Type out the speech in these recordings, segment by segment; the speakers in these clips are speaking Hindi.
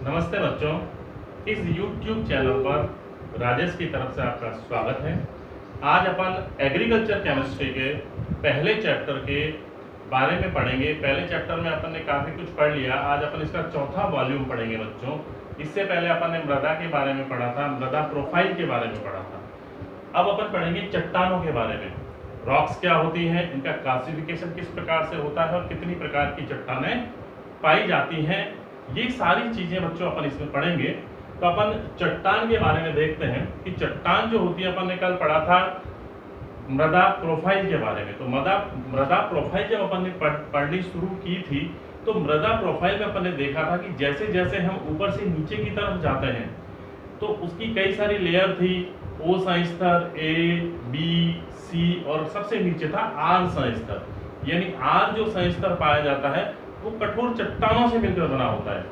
नमस्ते बच्चों, इस YouTube चैनल पर राजेश की तरफ से आपका स्वागत है। आज अपन एग्रीकल्चर केमिस्ट्री के पहले चैप्टर के बारे में पढ़ेंगे। पहले चैप्टर में अपन ने काफ़ी कुछ पढ़ लिया, आज अपन इसका चौथा वॉल्यूम पढ़ेंगे बच्चों। इससे पहले अपन ने मृदा के बारे में पढ़ा था, मृदा प्रोफाइल के बारे में पढ़ा था। अब अपन पढ़ेंगे चट्टानों के बारे में। रॉक्स क्या होती हैं, इनका क्लासिफिकेशन किस प्रकार से होता है और कितनी प्रकार की चट्टानें पाई जाती हैं, ये सारी चीजें बच्चों अपन इसमें पढ़ेंगे। तो अपन चट्टान के बारे में देखते हैं कि चट्टान जो होती है, अपन ने कल पढ़ा था मृदा प्रोफाइल के बारे में। तो मृदा प्रोफाइल जब अपन ने पढ़नी शुरू की थी तो मृदा प्रोफाइल में अपन ने देखा था कि जैसे जैसे हम ऊपर से नीचे की तरफ जाते हैं तो उसकी कई सारी लेयर थी। ओ संस्तर, ए, बी, सी और सबसे नीचे था आर संस्तर। यानी आर जो संस्तर पाया जाता है वो कठोर चट्टानों से मिलकर बना होता है।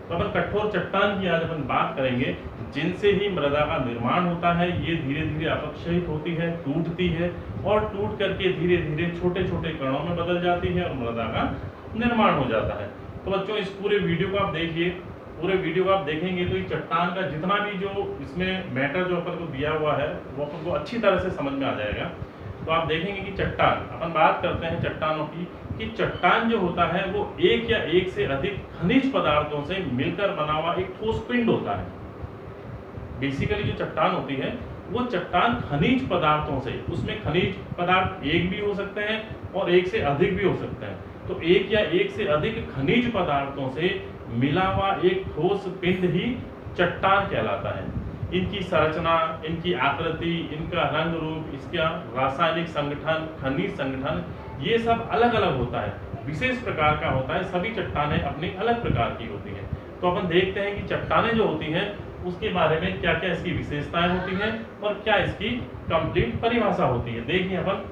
तो अपन कठोर चट्टान की आज अपन बात करेंगे, जिनसे ही मृदा का निर्माण होता है। ये धीरे धीरे अपक्षयित होती है, टूटती है और टूट करके धीरे धीरे छोटे छोटे कणों में बदल जाती है और मृदा का निर्माण हो जाता है। तो बच्चों इस पूरे वीडियो को आप देखिए। पूरे वीडियो को आप देखेंगे तो ये चट्टान का जितना भी जो इसमें मैटर जो अपन को दिया हुआ है वो अपन को अच्छी तरह से समझ में आ जाएगा। तो आप देखेंगे कि चट्टान, अपन बात करते हैं चट्टानों की, कि चट्टान जो होता है वो एक या एक से अधिक खनिज पदार्थों से मिलकर बना हुआ एक ठोस पिंड होता है। बेसिकली जो चट्टान होती है वो चट्टान खनिज पदार्थों से, उसमें खनिज पदार्थ एक भी हो सकते हैं और एक से अधिक भी हो सकते हैं। तो एक या एक से अधिक खनिज पदार्थों से मिला हुआ एक ठोस पिंड ही चट्टान कहलाता है। इनकी संरचना, इनकी आकृति, इनका रंग रूप, इसका रासायनिक संगठन, खनिज संगठन, ये सब अलग अलग होता है, विशेष प्रकार का होता है। सभी चट्टानें अपनी अलग प्रकार की होती हैं। तो अपन देखते हैं कि चट्टानें जो होती हैं उसके बारे में क्या क्या इसकी विशेषताएं होती हैं और क्या इसकी कंप्लीट परिभाषा होती है। देखिए अपन,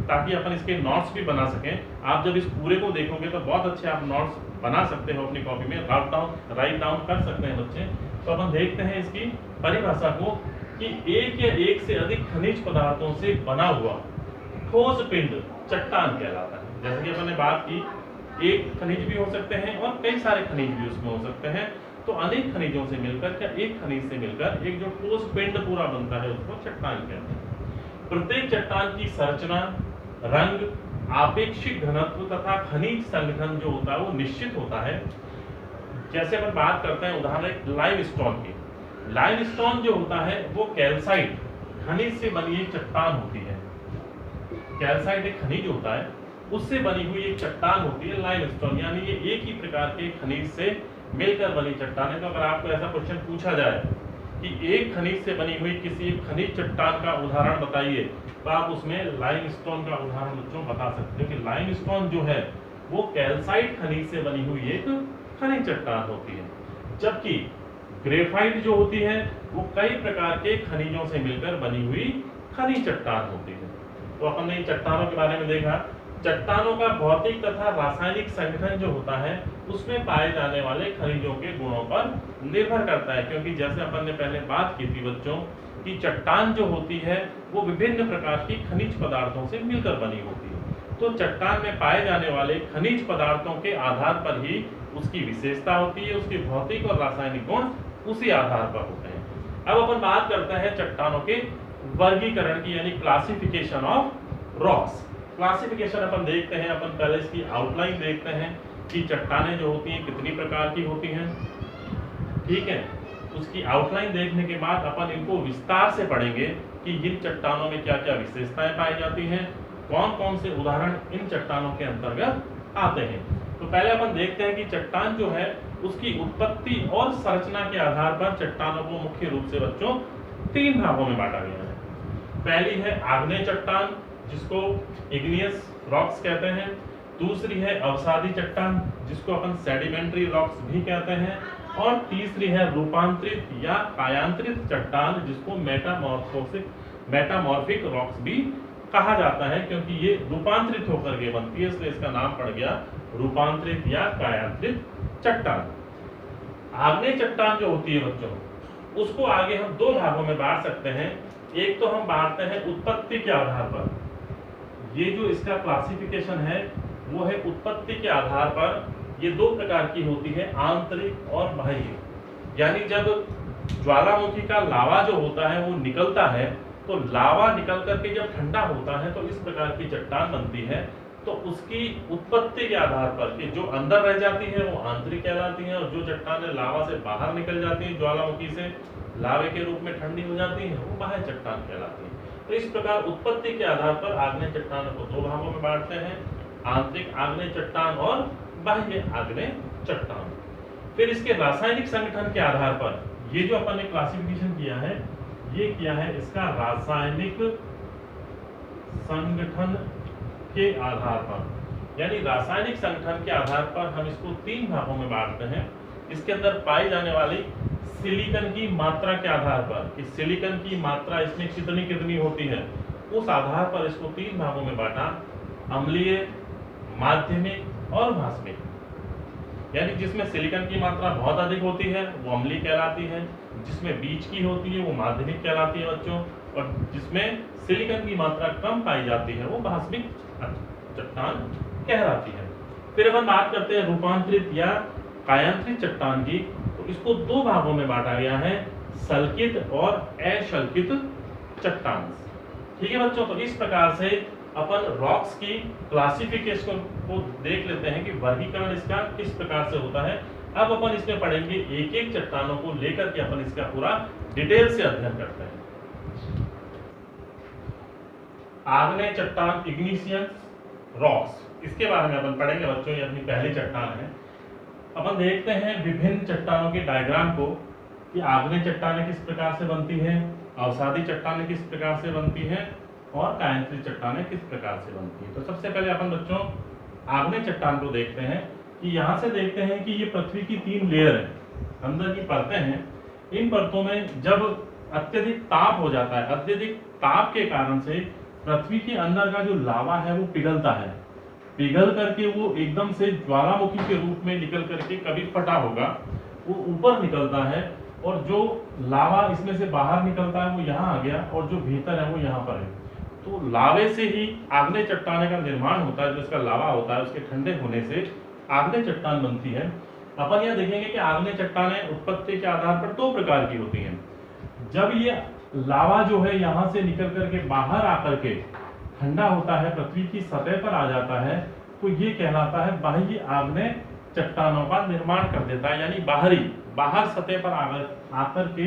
ताकि अपन इसके नोट्स भी बना सकें। आप जब इस पूरे को देखोगे तो बहुत अच्छे आप नोट्स बना सकते हो अपनी कॉपी में, राइट डाउन कर सकते हैं बच्चे। तो अपन देखते हैं इसकी परिभाषा को कि एक या एक से अधिक खनिज पदार्थों से बना हुआ ठोस पिंड चट्टान कहलाता है। जैसे कि अपन ने बात की, एक खनिज भी हो सकते हैं और कई सारे खनिज भी उसमें हो सकते हैं। तो अनेक खनिजों से मिलकर या एक खनिज से मिलकर एक जो ठोस पिंड पूरा बनता है उसको चट्टान कहते हैं। प्रत्येक चट्टान की संरचना, रंग, आपेक्षिक घनत्व तथा खनिज संगठन जो होता है वो निश्चित होता है। जैसे अपन बात करते हैं उदाहरण लाइमस्टोन की। लाइमस्टोन जो होता है वो कैल्साइट खनिज से बनी एक चट्टान होती है। कैल्साइट एक खनिज होता है, उससे बनी हुई एक चट्टान होती है लाइमस्टोन। यानी ये एक ही प्रकार के खनिज से मिलकर बनी चट्टान है। तो अगर आपको ऐसा क्वेश्चन पूछा जाए कि एक खनिज से बनी हुई किसी एक खनिज चट्टान का उदाहरण बताइए, तो आप उसमें लाइमस्टोन का उदाहरण बच्चों बता सकते हो कि लाइमस्टोन जो है वो कैल्साइट खनिज से बनी हुई एक खनिज चट्टान होती है। जबकि ग्रेफाइट जो होती है वो कई प्रकार के खनिजों से मिलकर बनी हुई खनिज चट्टान होती है। तो अपन ने चट्टानों के बारे में देखा। चट्टानों का भौतिक तथा रासायनिक संगठन जो होता है उसमें पाए जाने वाले खनिजों के गुणों पर निर्भर करता है। क्योंकि जैसे अपन ने पहले बात की थी बच्चों कि चट्टान जो होती है वो विभिन्न प्रकार की खनिज पदार्थों से मिलकर बनी होती है। तो चट्टान में पाए जाने वाले खनिज पदार्थों के आधार पर ही उसकी विशेषता होती है, उसके भौतिक और रासायनिक गुण उसी आधार पर होते हैं। अब अपन बात करते हैं चट्टानों के वर्गीकरण की, यानी क्लासिफिकेशन ऑफ रॉक्स। क्लासिफिकेशन अपन देखते हैं। अपन पहले इसकी आउटलाइन देखते हैं कि चट्टानें जो होती हैं कितनी प्रकार की होती हैं, ठीक है। उसकी आउटलाइन देखने के बाद अपन इनको विस्तार से पढ़ेंगे कि इन चट्टानों में क्या क्या विशेषताएं पाई जाती हैं, कौन कौन से उदाहरण इन चट्टानों के अंतर्गत आते हैं। तो पहले अपन देखते हैं कि चट्टान जो है उसकी उत्पत्ति और संरचना के आधार पर चट्टानों को मुख्य रूप से बच्चों तीन भागों में बांटा गया है। पहली है आग्नेय चट्टान, जिसको इग्नियस रॉक्स कहते हैं। दूसरी है अवसादी चट्टान, जिसको अपन सेडिमेंट्री रॉक्स भी कहते हैं। और तीसरी है रूपांतरित या कायांतरित चट्टान, जिसको मेटामॉर्फिक रॉक्स भी कहा जाता है, क्योंकि ये रूपांतरित होकर के बनती है, इसलिए इसका नाम पड़ गया रूपांतरित या कायांतरित चट्टान। आग्नेय चट्टान जो होती है बच्चों, उसको आगे हम दो भागों में बांट सकते हैं। एक तो हम बांटते हैं उत्पत्ति के आधार पर। ये जो इसका क्लासिफिकेशन है वो है उत्पत्ति के आधार पर। ये दो प्रकार की होती है, आंतरिक और बाह्य। यानी जब ज्वालामुखी का लावा जो होता है वो निकलता है, तो लावा निकल करके जब ठंडा होता है तो इस प्रकार की चट्टान बनती है। तो उसकी उत्पत्ति के आधार पर कि जो अंदर रह जाती है वो आंतरिक कहलाती है, और जो चट्टानें लावा से बाहर निकल जाती हैं ज्वालामुखी से लावे के रूप में ठंडी हो जाती है, वो बाह्य चट्टान कहलाती है। तो इस प्रकार उत्पत्ति के आधार पर आग्नेय चट्टानों को दो भागों में बांटते हैं, आंतरिक आग्नेय चट्टान और बाह्य आग्नेय चट्टान। फिर इसके रासायनिक संगठन के आधार पर ये जो अपन ने क्लासिफिकेशन किया है, ये किया है इसका रासायनिक संगठन के आधार पर, यानी रासायनिक संगठन के आधार पर हम इसको तीन भागों में बांटते हैं। इसके अंदर पाई जाने वाली सिलिकॉन की मात्रा के आधार पर कि सिलिकॉन की मात्रा इसमें कितनी कितनी होती है, उस आधार पर इसको तीन भागों में बांटा, अम्लीय, माध्यमिक और भास्मिक। यानी जिसमें सिलिकॉन की मात्रा बहुत अधिक होती है वो अम्लीय कहलाती है, जिसमें बीच की होती है वो माध्यमिक कहलाती है बच्चों, और जिसमें सिलिकॉन की मात्रा कम पाई जाती है वो भास्मिक चट्टान कहलाती है। फिर अपन बात करते हैं रूपांतरित या कायांतरित चट्टान की, तो इसको दो भागों में बांटा गया है, सल्कित और अशल्कित चट्टान। ठीक है बच्चों, तो इस प्रकार से अपन रॉक्स की क्लासिफिकेशन को देख लेते हैं कि वर्गीकरण इसका किस प्रकार से होता है। अब अपन इसमें पढ़ेंगे एक एक चट्टानों को लेकर के अपन इसका पूरा डिटेल से अध्ययन करते हैं। आग्नेय चट्टान इग्निशियस रॉक्स, इसके बारे में अपन पढ़ेंगे बच्चों, ये अपनी पहली चट्टान है। अपन देखते हैं विभिन्न चट्टानों के डायग्राम को कि आग्नेय चट्टानें किस प्रकार से बनती हैं, अवसादी चट्टानें किस प्रकार से बनती हैं और कायांतरित चट्टानें किस प्रकार से बनती हैं। तो सबसे पहले अपन बच्चों आग्नेय चट्टान को देखते हैं कि यहाँ से देखते हैं कि ये पृथ्वी की तीन लेयर है, अंदर की परतें हैं। इन परतों में जब अत्यधिक ताप हो जाता है, अत्यधिक ताप के कारण से पृथ्वी के अंदर का जो लावा है वो पिघलता है, पिघल करके वो एकदम से ज्वालामुखी के रूप में निकल करके कभी फटा होगा, वो ऊपर निकलता है, और जो लावा इसमें से बाहर निकलता है वो यहाँ आ गया, और जो भीतर है वो यहाँ पर है। तो लावे से ही आग्नेय चट्टान का निर्माण होता है, जो इसका लावा होता है उसके ठंडे होने से आग्नेय चट्टान बनती है। अपन यह देखेंगे कि आग्नेय चट्टानें उत्पत्ति के आधार पर दो प्रकार की होती हैं। जब ये लावा जो है यहाँ से निकल करके बाहर आकर के ठंडा होता है, पृथ्वी की सतह पर आ जाता है, तो ये कहलाता है बाह्य आग्नेय चट्टानों का निर्माण कर देता है। यानी बाहर सतह पर आकर के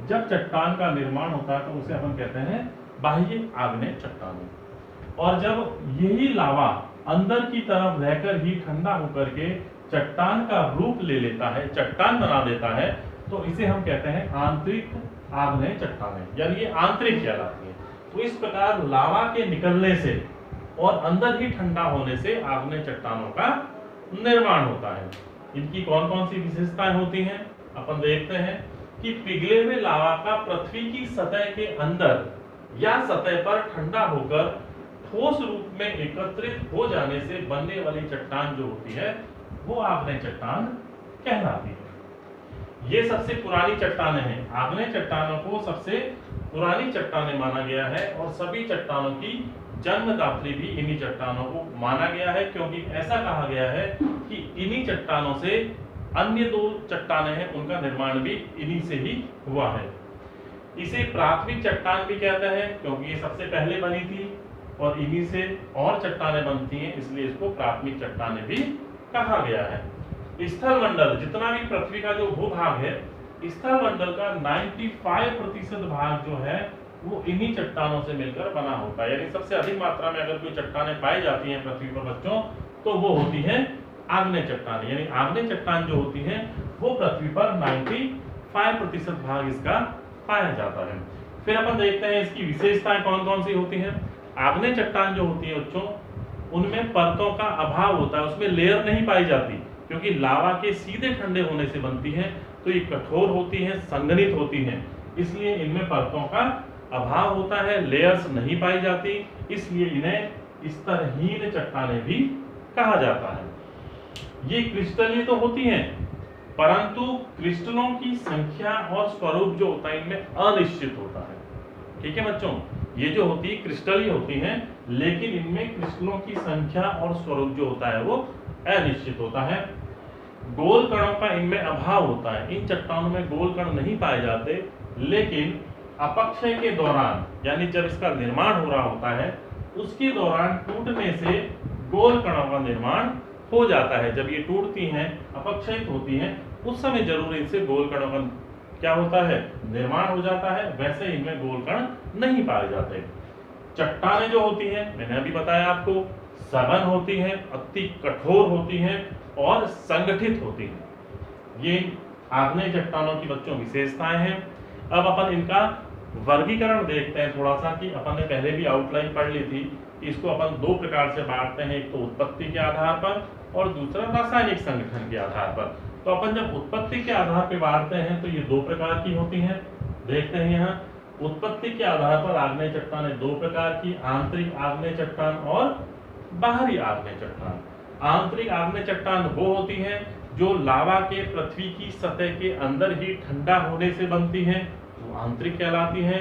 जब चट्टान का निर्माण होता है तो उसे अपन कहते हैं बाह्य आग्नेय चट्टान। और जब यही लावा अंदर की तरफ रहकर ही ठंडा होकर के चट्टान का रूप ले लेता है, चट्टान बना देता है, तो इसे हम कहते हैं आंतरिक आग्नेय चट्टानें, यानी ये आंतरिक कहलाती है। तो इस प्रकार लावा के निकलने से और अंदर ही ठंडा होने से आग्नेय चट्टानों का निर्माण होता है। इनकी कौन कौन सी विशेषताएं होती हैं अपन देखते हैं कि पिघले हुए लावा का पृथ्वी की सतह के अंदर या सतह पर ठंडा होकर ठोस रूप में एकत्रित हो जाने से बनने वाली चट्टान जो होती है वो आग्नेय चट्टान कहलाती है। ये सबसे पुरानी चट्टानें हैं, आग्नेय चट्टानों को सबसे पुरानी चट्टानें माना गया है, और सभी चट्टानों की जन्मदात्री भी इन्हीं चट्टानों को माना गया है, क्योंकि ऐसा कहा गया है कि इन्हीं चट्टानों से अन्य दो चट्टानें हैं उनका निर्माण भी इन्हीं से ही हुआ है। इसे प्राथमिक चट्टान भी कहते हैं क्योंकि ये सबसे पहले बनी थी और इन्हीं से और चट्टानें बनती हैं, इसलिए इसको प्राथमिक चट्टानें भी कहा गया है। स्थल मंडल, जितना भी पृथ्वी का जो भूभाग है, स्थल मंडल का 95% भाग जो है वो इन्हीं चट्टानों से मिलकर बना होता है। यानी सबसे अधिक मात्रा में अगर कोई चट्टानें पाई जाती हैं पृथ्वी पर बच्चों, तो वो होती है आग्नेय चट्टान। यानी आग्नेय चट्टान जो होती है वो पृथ्वी पर 95% भाग इसका पाया जाता है। फिर अपन देखते हैं इसकी विशेषताएं कौन कौन सी होती हैं। आग्नेय चट्टान जो होती है बच्चों, उनमें परतों का अभाव होता है, उसमें लेयर नहीं पाई जाती, क्योंकि लावा के सीधे ठंडे होने से बनती है, तो ये कठोर होती है, संघनित होती है, इसलिए इनमें परतों का अभाव होता है, लेयर्स नहीं पाई जाती, इसलिए इन्हें स्तरहीन चट्टानें भी कहा जाता है। ये क्रिस्टलीय तो होती हैं, परंतु क्रिस्टलों की संख्या और स्वरूप जो होता है इनमें अनिश्चित होता है। ठीक है बच्चों, ये जो होती है क्रिस्टलीय होती हैं, लेकिन इनमें क्रिस्टलों की संख्या और स्वरूप जो होता है वो अनिश्चित होता है। गोल कणों का इनमें अभाव होता है, इन चट्टानों में गोल कण नहीं पाए जाते, लेकिन अपक्षय के दौरान यानी जब इसका निर्माण हो रहा होता है उसके दौरान टूटने से गोल कणों का निर्माण हो जाता है। जब ये टूटती हैं, अपक्षयित होती हैं, उस समय जरूर इनसे गोल कणों का क्या होता है, निर्माण हो जाता है। वैसे इनमें गोल कण नहीं पाए जाते। चट्टानें जो होती हैं, मैंने अभी बताया आपको, सघन होती हैं, अति कठोर होती हैं और संगठित होती हैं। ये आग्नेय चट्टानों की बच्चों विशेषताएं हैं। अब अपन इनका वर्गीकरण देखते हैं थोड़ा सा, कि अपन ने पहले भी आउटलाइन पढ़ ली थी। इसको अपन दो प्रकार से बांटते हैं, एक तो उत्पत्ति के आधार पर और दूसरा रासायनिक संगठन के आधार पर। तो अपन जब उत्पत्ति के आधार पर बांटते हैं तो ये दो प्रकार की होती हैं। देखते हैं यहाँ उत्पत्ति के आधार पर आग्नेय चट्टानें दो प्रकार की, आंतरिक आग्नेय चट्टान और बाहरी आग्नेय चट्टान। आंतरिक आग्नेय चट्टान वो होती है जो लावा के पृथ्वी की सतह के अंदर ही ठंडा होने से बनती है, वो आंतरिक कहलाती है।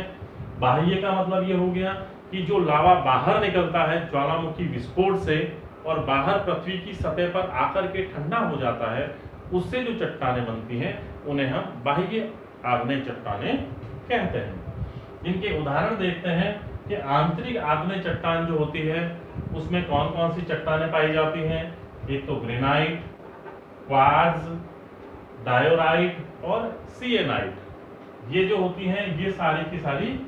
बाह्य का मतलब ये हो गया कि जो लावा बाहर निकलता है ज्वालामुखी विस्फोट से और बाहर पृथ्वी की सतह पर आकर के ठंडा हो जाता है, उससे जो चट्टानें बनती हैं उन्हें हम बाह्य आग्नेय चट्टानें कहते हैं। इनके उदाहरण देखते हैं कि आंतरिक आग्नेय चट्टान जो होती है उसमें कौन कौन सी चट्टानें पाई जाती हैं। एक तो ग्रेनाइट, क्वार्ट्ज, डायोराइट और सिएनाइट। ये जो होती हैं ये सारी की सारी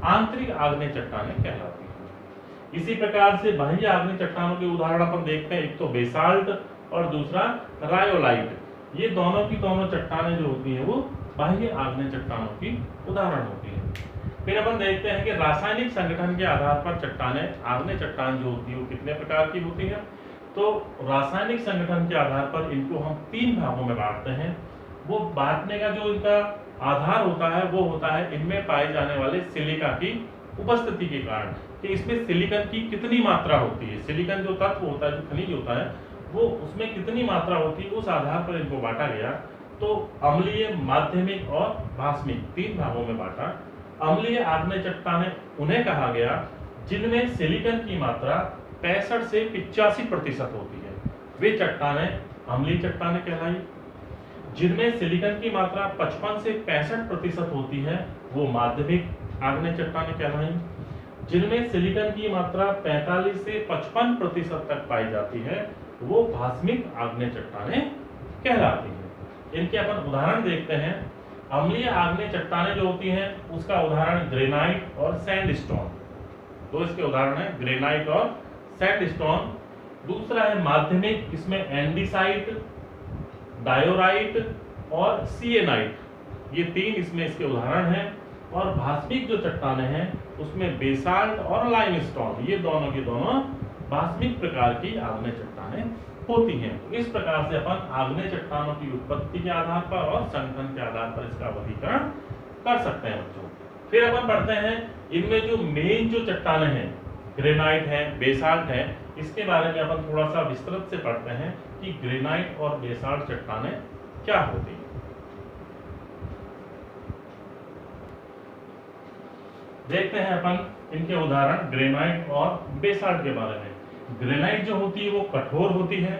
आंतरिक आग्नेय चट्टानें कहलाती हैं। इसी प्रकार से बाह्य आग्नेय चट्टानों के उदाहरण अपन देखते हैं, एक तो बेसाल्ट और दूसरा रायोलाइट। ये दोनों की दोनों चट्टानें जो होती हैं वो बाह्य आग्नेय चट्टानों की उदाहरण होती है। फिर अपन देखते हैं कि रासायनिक संगठन के आधार पर चट्टानें, आग्नेय चट्टान जो होती है वो कितने प्रकार की होती है। तो रासायनिक संगठन के आधार पर इनको हम तीन भागों में बांटते हैं। वो बांटने का जो इनका आधार होता है वो होता है इनमें पाए जाने वाले सिलिका की उपस्थिति के कारण, कि इसमें सिलिकन की कितनी मात्रा होती है। सिलिकन जो तत्व होता है, जो खनिज होता है, वो उसमें कितनी मात्रा होती है, उस आधार पर इनको बांटा गया। तो अम्लीय, माध्यमिक और भास्मिक तीन भागों में बांटा। अम्लीय आग्नेय चट्टानें उन्हें कहा गया जिनमें सिलिकन की मात्रा 65 से 85% होती है, वे चट्टानें अम्लीय चट्टानें कहलाई। जिनमें सिलिकन की मात्रा 55 से 65% होती है वो माध्यमिक आग्नेय चट्टानें कहलाई। जिनमें सिलिकन की मात्रा 45 से 55% तक पाई जाती है वो भास्मिक आग्नेय चट्टानें कहलाती हैं। इनके अपन उदाहरण देखते हैं। अम्लीय आग्नेय चट्टानें जो होती हैं उसका उदाहरण ग्रेनाइट और सैंडस्टोन। तो इसके उदाहरण है ग्रेनाइट और सैंडस्टोन। दूसरा है माध्यमिक, इसमें एंडीसाइट, डायोराइट और सिएनाइट, ये तीन इसमें इसके उदाहरण हैं। और भास्मिक जो चट्टानें हैं उसमें बेसाल्ट और लाइमस्टोन, ये दोनों की दोनों भास्मिक प्रकार की आग्नेय चट्टानें होती हैं। इस प्रकार से अपन आग्नेय चट्टानों की उत्पत्ति के आधार पर और संगठन के आधार पर इसका वर्गीकरण कर सकते हैं बच्चों। फिर अपन पढ़ते हैं इनमें जो मेन जो चट्टानें हैं, ग्रेनाइट है, बेसाल्ट है, इसके बारे में अपन थोड़ा सा विस्तृत से पढ़ते हैं कि ग्रेनाइट और बेसाल्ट चट्टानें क्या होती हैं। देखते हैं अपन इनके उदाहरण ग्रेनाइट और बेसाल्ट के बारे में। ग्रेनाइट जो होती है वो कठोर होती है,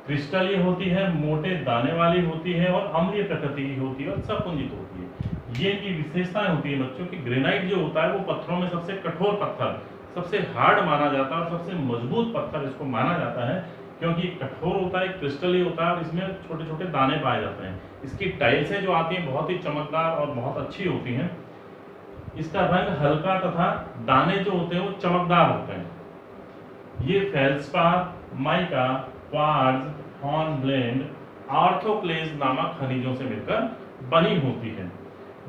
क्रिस्टलीय होती है, मोटे दाने वाली होती है और अम्लीय प्रकृति की होती है और सपुंजित होती है। ये इनकी विशेषताएं होती है बच्चों की। ग्रेनाइट जो होता है वो पत्थरों में सबसे कठोर पत्थर, सबसे हार्ड माना जाता है और सबसे मजबूत पत्थर इसको माना जाता है, क्योंकि कठोर होता है, क्रिस्टलीय होता है और इसमें छोटे छोटे दाने पाए जाते हैं। इसकी टाइल्सें जो आती हैं बहुत ही चमकदार और बहुत अच्छी होती हैं। इसका रंग हल्का तथा दाने जो होते हैं वो चमकदार होते हैं। ये फेल्सपार, माइका, क्वार्ट्ज, हॉर्नब्लेंड, आर्थोक्लेज नामक खनिजों से मिलकर बनी होती है।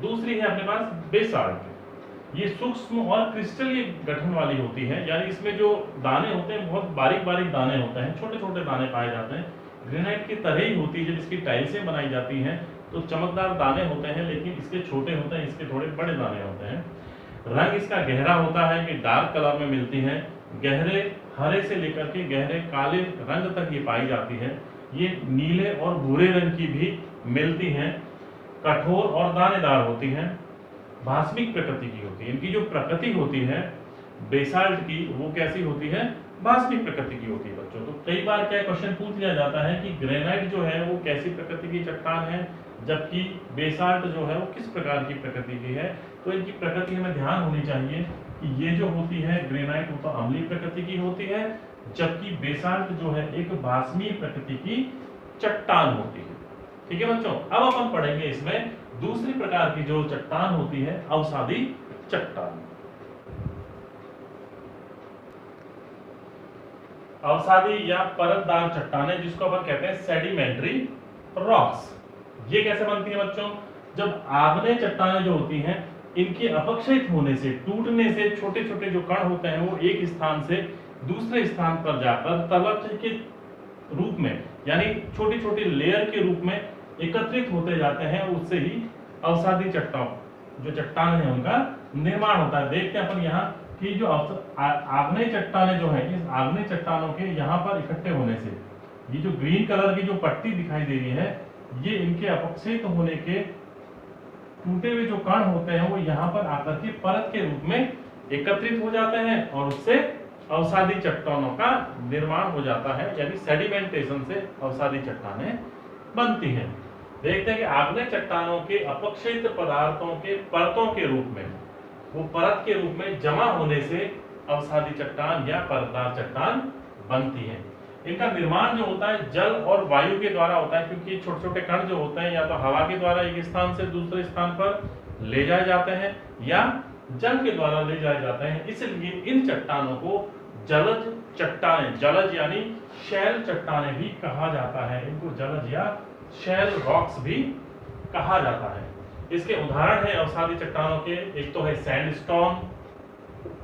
दूसरी है अपने पास बेसाल्ट। ये सूक्ष्म और क्रिस्टलीय गठन वाली होती है, यानी इसमें जो दाने होते हैं बहुत बारीक बारीक दाने होते हैं, छोटे छोटे दाने पाए जाते हैं। ग्रेनाइट की तरह ही होती है। जब इसकी टाइल्सें बनाई जाती हैं तो चमकदार दाने होते हैं, लेकिन इसके छोटे होते हैं, इसके थोड़े बड़े दाने होते हैं। रंग इसका गहरा होता है, ये डार्क कलर में मिलती है। गहरे हरे से लेकर के गहरे काले रंग तक ये पाई जाती है। ये नीले और भूरे रंग की भी मिलती हैं। कठोर और दानेदार होती हैं। भास्मिक प्रकृति की होती है। इनकी जो प्रकृति होती है बेसाल्ट की वो कैसी होती है, बाष्पीय प्रकृति की होती है बच्चों। तो कई बार क्या क्वेश्चन पूछ लिया जाता है कि ग्रेनाइट जो है वो कैसी प्रकृति की चट्टान है, जबकि बेसाल्ट जो है वो किस प्रकार की प्रकृति की है। तो इनकी प्रकृति हमें ध्यान होनी चाहिए कि ये जो होती है ग्रेनाइट वो तो अम्लीय प्रकृति की होती है, जबकि बेसाल्ट जो है एक बाष्पीय प्रकृति की चट्टान होती है। ठीक है बच्चों, अब अपन पढ़ेंगे इसमें दूसरी प्रकार की जो चट्टान होती है अवसादी चट्टान। अवसादी या परतदार चट्टानें जिसको अपन कहते हैं सेडिमेंट्री रॉक्स। ये कैसे बनती है बच्चों, जब आग्नेय चट्टानें जो होती हैं इनके अपक्षयित होने से, टूटने से छोटे छोटे जो कण होते हैं वो एक स्थान से दूसरे स्थान पर जाकर तलछट के रूप में यानी छोटी छोटी लेयर के रूप में एकत्रित होते जाते हैं। उससे ही अवसादी चट्टान जो चट्टान है उनका निर्माण होता है। देखते हैं अपन यहाँ कि जो आग्नेय चट्टानें जो है, इस आग्नेय चट्टानों के यहाँ पर इकट्ठे होने से ये जो ग्रीन कलर की जो पट्टी दिखाई दे रही है, ये इनके अपक्षयित होने के टूटे हुए जो कण होते हैं वो यहाँ पर आकर के परत के रूप में एकत्रित हो जाते हैं और उससे अवसादी चट्टानों का निर्माण हो जाता है, यानी सेडिमेंटेशन से अवसादी चट्टानें बनती हैं। देखते हैं कि आग्नेय चट्टानों के अपक्षयित पदार्थों के परतों के रूप में, वो परत के रूप में जमा होने से अवसादी चट्टान या परतदार चट्टान बनती है। इनका निर्माण जो होता है जल और वायु के द्वारा होता है, क्योंकि छोटे छोटे कण जो होते हैं या तो हवा के द्वारा एक स्थान से दूसरे स्थान पर ले जाए जाते हैं या जल के द्वारा ले जाए जाते हैं। इसलिए इन चट्टानों को जलज चट्टानें, जलज यानी शैल चट्टानें भी कहा जाता है। इनको जलज या शैल रॉक्स भी कहा जाता है। इसके उदाहरण है अवसादी चट्टानों के, एक तो है सैंडस्टोन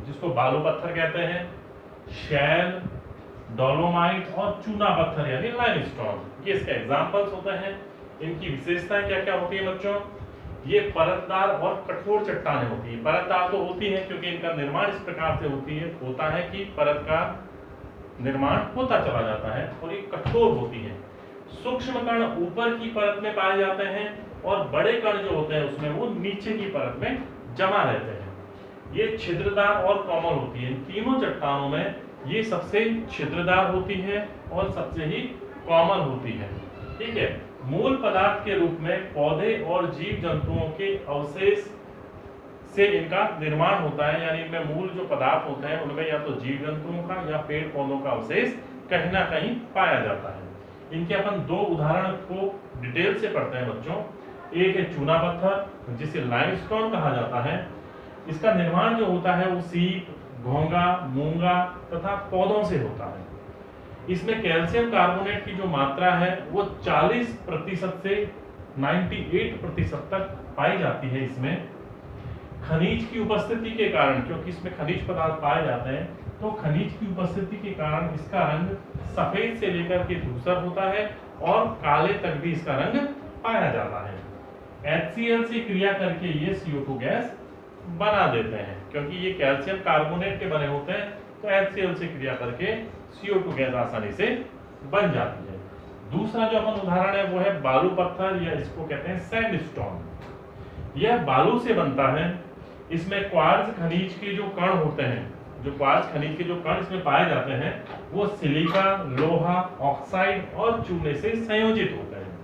जिसको बालू पत्थर कहते हैं, शैल, डोलोमाइट और चूना पत्थर यानी लाइमस्टोन, ये इसके एग्जांपल्स होते हैं। इनकी विशेषताएं क्या क्या होती है बच्चों, ये परतदार और कठोर चट्टानें होती है। परतदार तो होती है क्योंकि इनका निर्माण इस प्रकार से होता है कि परत का निर्माण होता चला जाता है, और ये कठोर होती है। सूक्ष्म कण ऊपर की परत में पाए जाते हैं और बड़े कण जो होते हैं उसमें वो नीचे की परत में जमा रहते हैं। ये छिद्रदार और कोमल होती है। इन तीनों चट्टानों में ये सबसे छिद्रदार होती है और सबसे ही कोमल होती है। ठीक है, मूल पदार्थ के रूप में पौधे और जीव जंतुओं के अवशेष से इनका निर्माण होता है, यानी इनमें मूल जो पदार्थ होते हैं उनमें या तो जीव जंतुओं का या पेड़ पौधों का अवशेष कहीं ना कहीं पाया जाता है। इनके अपन दो उदाहरण को डिटेल से पढ़ते हैं बच्चों। एक है चूना पत्थर जिसे लाइमस्टोन कहा जाता है। इसका निर्माण जो होता है वो सीप, घोंगा, मूंगा तथा पौधों से होता है। इसमें कैल्शियम कार्बोनेट की जो मात्रा है वो 40% से 98% तक पाई जाती है। इसमें खनिज की उपस्थिति के कारण, क्योंकि इसमें खनिज पदार्थ पाए जाते हैं, तो खनिज की उपस्थिति के कारण इसका रंग सफेद से लेकर के धूसर होता है और काले तक भी इसका रंग पाया जाता है। HCl से क्रिया करके ये CO2 गैस बना देते हैं, क्योंकि ये कैल्शियम कार्बोनेट के बने होते हैं, तो HCl से क्रिया करके CO2 गैस आसानी से बन जाती है। दूसरा जो अपन उदाहरण है वो है बालू पत्थर, या इसको कहते हैं सैंडस्टोन। यह बालू से बनता है। इसमें क्वार्ट्ज खनिज के जो कण होते हैं, जो क्वार्ट्ज खनिज के जो कण इसमें पाए जाते हैं वो सिलिका, लोहा, ऑक्साइड और चूने से संयोजित होते हैं।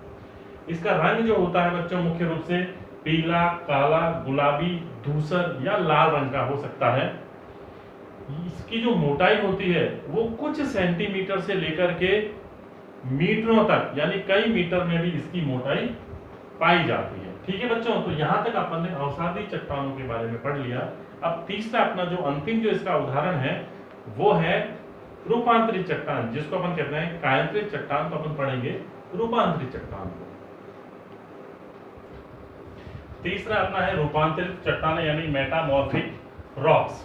इसका रंग जो होता है बच्चों मुख्य रूप से पीला, काला, गुलाबी, धूसर या लाल रंग का हो सकता है। इसकी जो मोटाई होती है वो कुछ सेंटीमीटर से लेकर के मीटरों तक, यानी कई मीटर में भी इसकी मोटाई पाई जाती है। ठीक है बच्चों, तो यहाँ तक अपन ने अवसादी चट्टानों के बारे में पढ़ लिया। अब तीसरा अपना जो अंतिम जो इसका उदाहरण है वो है रूपांतरित चट्टान, जिसको अपन कहते हैं कायांतरित चट्टान। तो अपन पढ़ेंगे रूपांतरित चट्टान को। तीसरा अपना है रूपांतरित चट्टान यानी मेटामॉर्फिक रॉक्स।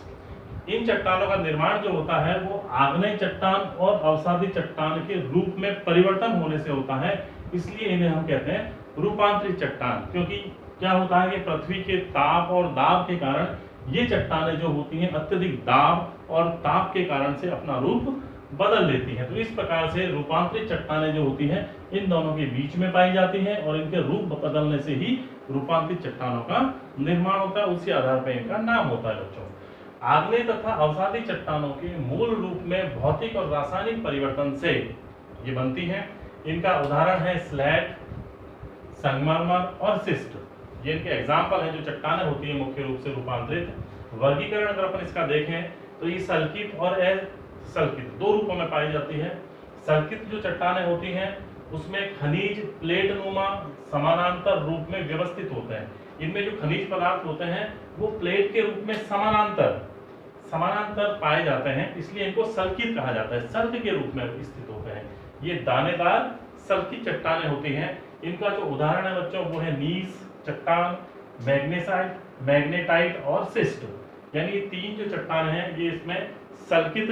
इन चट्टानों का निर्माण जो होता है वो आग्नेय चट्टान और अवसादी चट्टान के रूप में परिवर्तन होने से होता है, इसलिए इन्हें हम कहते हैं रूपांतरित चट्टान। क्योंकि क्या होता है कि पृथ्वी के ताप और दाब के कारण ये चट्टानें जो होती हैं अत्यधिक दाब और ताप के कारण से अपना रूप बदल लेती हैं। तो इस प्रकार से रूपांतरित चट्टानें जो होती हैं इन दोनों के बीच में पाई जाती हैं और इनके रूप बदलने से ही रूपांतरित चट्टानों का निर्माण होता है। उसी आधार पर इनका नाम होता है बच्चों। आग्नेय तथा अवसादी चट्टानों के मूल रूप में भौतिक और रासायनिक परिवर्तन से ये बनती हैं। इनका उदाहरण है स्लैट, संगमरमर और सिस्ट। ये इनके एग्जाम्पल हैं जो चट्टानें होती हैं मुख्य रूप से रूपांतरित। वर्गीकरण अगर अपन इसका देखें तो ये सल्कित और असल्कित दो रूपों में पाई जाती है। सल्कित जो चट्टानें होती हैं उसमें खनिज प्लेट नुमा समानांतर रूप में व्यवस्थित होते हैं। इनमें जो खनिज पदार्थ होते हैं वो प्लेट के रूप में समानांतर पाए जाते हैं, इसलिए इनको सल्कित कहा जाता है, सल्क के रूप में स्थित होते हैं। ये दानेदार सल्कित चट्टानें होती हैं। इनका जो उदाहरण है बच्चों वो है नीस चट्टान, मैग्नेसाइट, मैग्नेटाइट और सिस्ट। यानी ये तीन जो चट्टानें हैं ये इसमें सल्कित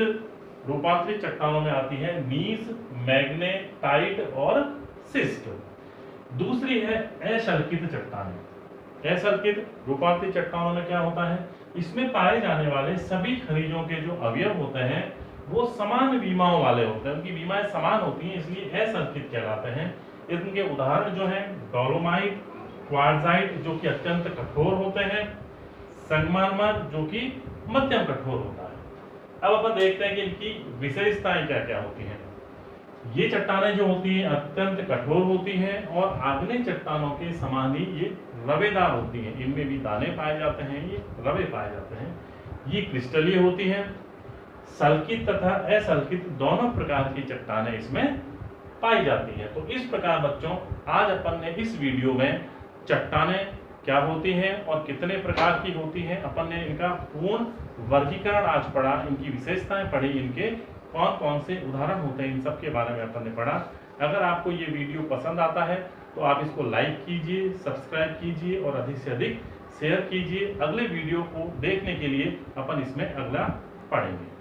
रूपांतरित चट्टानों में आती है, नीस, मैग्नेटाइट और सिस्ट। दूसरी है असल्कित चट्टानें। असल्कित रूपांतरित चट्टानों में क्या होता है, इसमें पाए जाने वाले सभी खनिजों के जो अवयव होते हैं वो समान विमाओं वाले होते हैं, उनकी विमाएं समान होती हैं, इसलिए असल्कित कहलाते हैं। इनके उदाहरण जो हैं डोलोमाइट, क्वार्ट्जाइट जो कि अत्यंत कठोर होते हैं, संगमरमर जो कि मध्यम कठोर होता है। अब अपन देखते हैं कि इनकी विशेषताएं क्या क्या होती हैं। ये चट्टानें जो होती हैं अत्यंत कठोर होती हैं और आग्नेय चट्टानों के समान ही ये रवेदार होती हैं। इनमें भी दाने पाए जाते हैं, ये रवे पाए जाते हैं। ये क्रिस्टलीय होती हैं। सल्कित तथा असल्कित दोनों प्रकार की चट्टानें इसमें पाई जाती हैं। तो इस प्रकार बच्चों आज अपन ने इस वीडियो में चट्टानें क्या होती हैं और कितने प्रकार की होती हैं, अपन ने इनका पूर्ण वर्गीकरण आज पढ़ा, इनकी विशेषताएं पढ़ी, इनके कौन कौन से उदाहरण होते हैं, इन सब के बारे में अपन ने पढ़ा। अगर आपको ये वीडियो पसंद आता है तो आप इसको लाइक कीजिए, सब्सक्राइब कीजिए और अधिक से अधिक शेयर कीजिए। अगले वीडियो को देखने के लिए अपन इसमें अगला पढ़ेंगे।